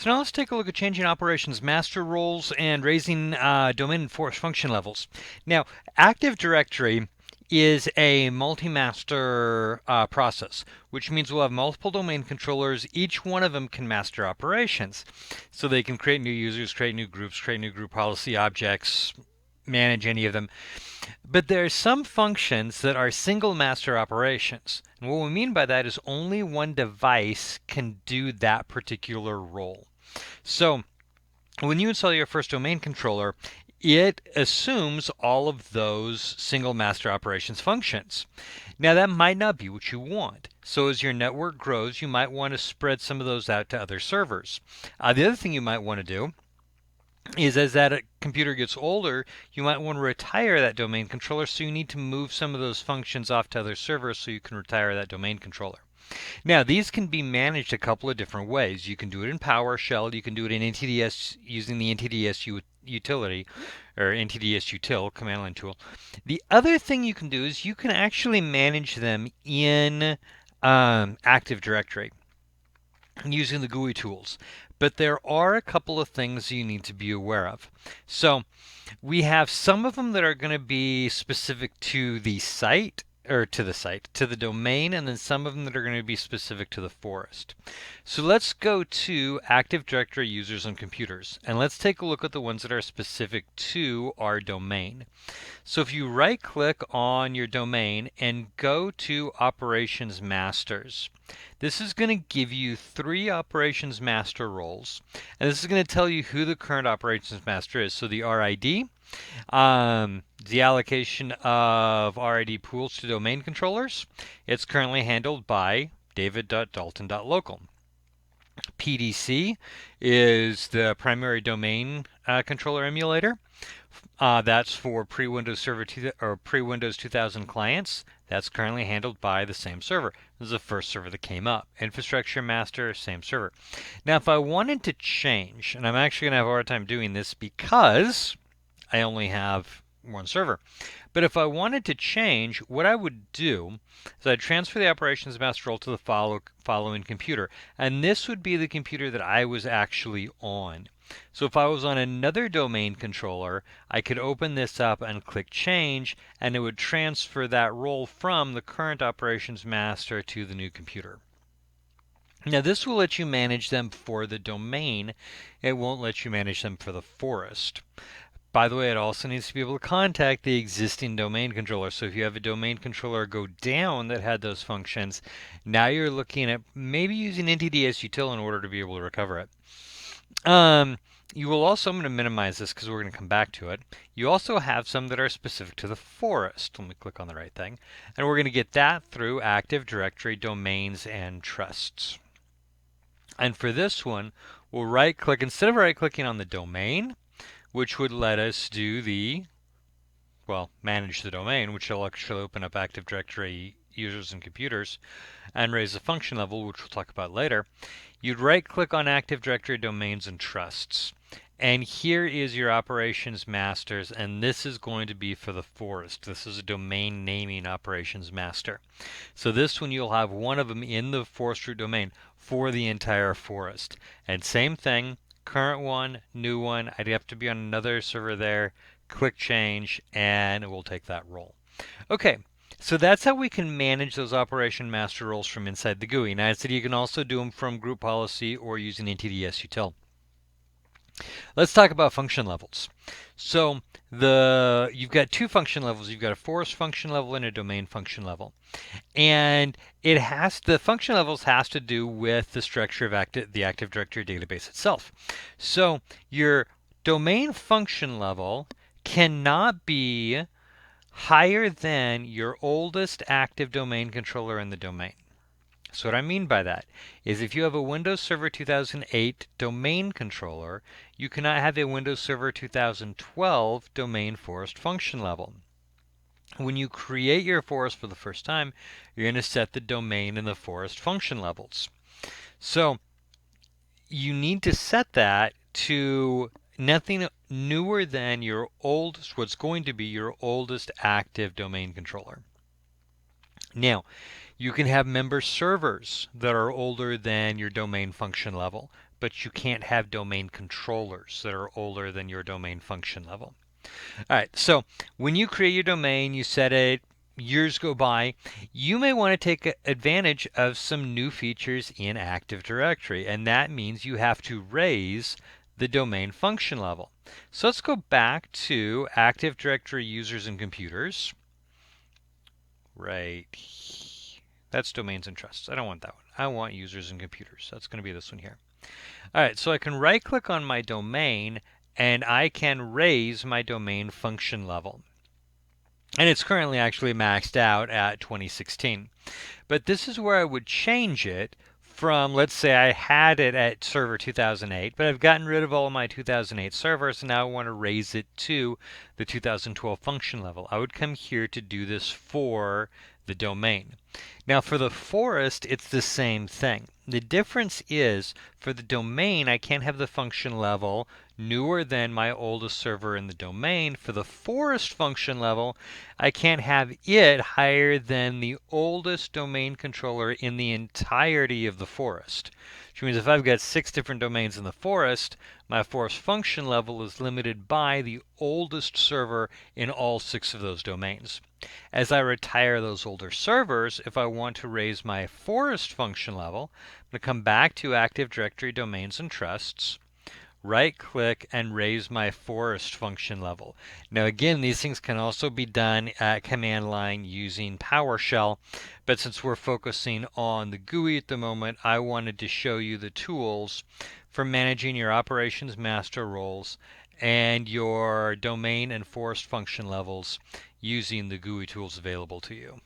So now let's take a look at changing operations master roles and raising domain and forest function levels. Now, Active Directory is a multi-master process, which means we'll have multiple domain controllers. Each one of them can master operations. So they can create new users, create new groups, create new group policy objects, manage any of them. But there are some functions that are single master operations. And what we mean by that is only one device can do that particular role. So when you install your first domain controller, it assumes all of those single master operations functions. Now that might not be what you want. So as your network grows, you might want to spread some of those out to other servers. The other thing you might want to do is as that computer gets older, you might want to retire that domain controller, so you need to move some of those functions off to other servers so you can retire that domain controller. Now, these can be managed a couple of different ways. You can do it in PowerShell, you can do it in NTDS using the NTDS utility, or NTDS util, command line tool. The other thing you can do is you can actually manage them in Active Directory using the GUI tools. But there are a couple of things you need to be aware of. So we have some of them that are going to be specific to the site, or to the domain, and then some of them that are going to be specific to the forest. So let's go to Active Directory users and computers, and let's take a look at the ones that are specific to our domain. So if you right click on your domain and go to Operations Masters, this is going to give you 3 Operations Master roles, and this is going to tell you who the current Operations Master is. So the RID, the allocation of RID pools to domain controllers, it's currently handled by david.dalton.local. PDC is the primary domain controller emulator. That's for pre-Windows Server or pre-Windows 2000 clients. That's currently handled by the same server. This is the first server that came up. Infrastructure Master, same server. Now, if I wanted to change, and I'm actually going to have a hard time doing this because I only have one server. But if I wanted to change, what I would do is I'd transfer the operations master role to the following computer. And this would be the computer that I was actually on. So if I was on another domain controller, I could open this up and click change, and it would transfer that role from the current operations master to the new computer. Now this will let you manage them for the domain. It won't let you manage them for the forest. By the way, it also needs to be able to contact the existing domain controller. So if you have a domain controller go down that had those functions, now you're looking at maybe using NTDS util in order to be able to recover it. You will also, I'm going to minimize this because we're going to come back to it. You also have some that are specific to the forest. Let me click on the right thing. And we're going to get that through Active Directory domains and trusts. And for this one, we'll right click, instead of right clicking on the domain, which would let us do manage the domain, which will actually open up Active Directory users and computers and raise the function level, which we'll talk about later. You'd right click on Active Directory domains and trusts. And here is your operations masters, and this is going to be for the forest. This is a domain naming operations master. So this one, you'll have one of them in the forest root domain for the entire forest. And same thing, current one, new one, I'd have to be on another server there, click change, and it will take that role. Okay, so that's how we can manage those operation master roles from inside the GUI. Now I said you can also do them from group policy or using NTDS util. Let's talk about function levels. So you've got 2 function levels. You've got a forest function level and a domain function level. And the function levels has to do with the structure of the Active Directory database itself. So your domain function level cannot be higher than your oldest active domain controller in the domain. So what I mean by that is if you have a Windows Server 2008 domain controller, you cannot have a Windows Server 2012 domain forest function level. When you create your forest for the first time, you're going to set the domain and the forest function levels. So you need to set that to nothing newer than what's going to be your oldest active domain controller. Now, you can have member servers that are older than your domain function level, but you can't have domain controllers that are older than your domain function level. All right, so when you create your domain, you set it, years go by, you may want to take advantage of some new features in Active Directory, and that means you have to raise the domain function level. So let's go back to Active Directory users and computers. Right. That's domains and trusts. I don't want that one. I want users and computers. That's going to be this one here. All right, so I can right click on my domain and I can raise my domain function level. And it's currently actually maxed out at 2016. But this is where I would change it from, let's say I had it at server 2008, but I've gotten rid of all of my 2008 servers, and now I want to raise it to the 2012 function level. I would come here to do this for the domain. Now for the forest, it's the same thing. The difference is for the domain, I can't have the function level newer than my oldest server in the domain. For the forest function level, I can't have it higher than the oldest domain controller in the entirety of the forest. Which means if I've got 6 different domains in the forest, my forest function level is limited by the oldest server in all 6 of those domains. As I retire those older servers, if I want to raise my forest function level, I'm going to come back to Active Directory Domains and Trusts, right click and raise my forest function level. Now again, these things can also be done at command line using PowerShell, but since we're focusing on the GUI at the moment, I wanted to show you the tools for managing your operations master roles and your domain and forest function levels using the GUI tools available to you.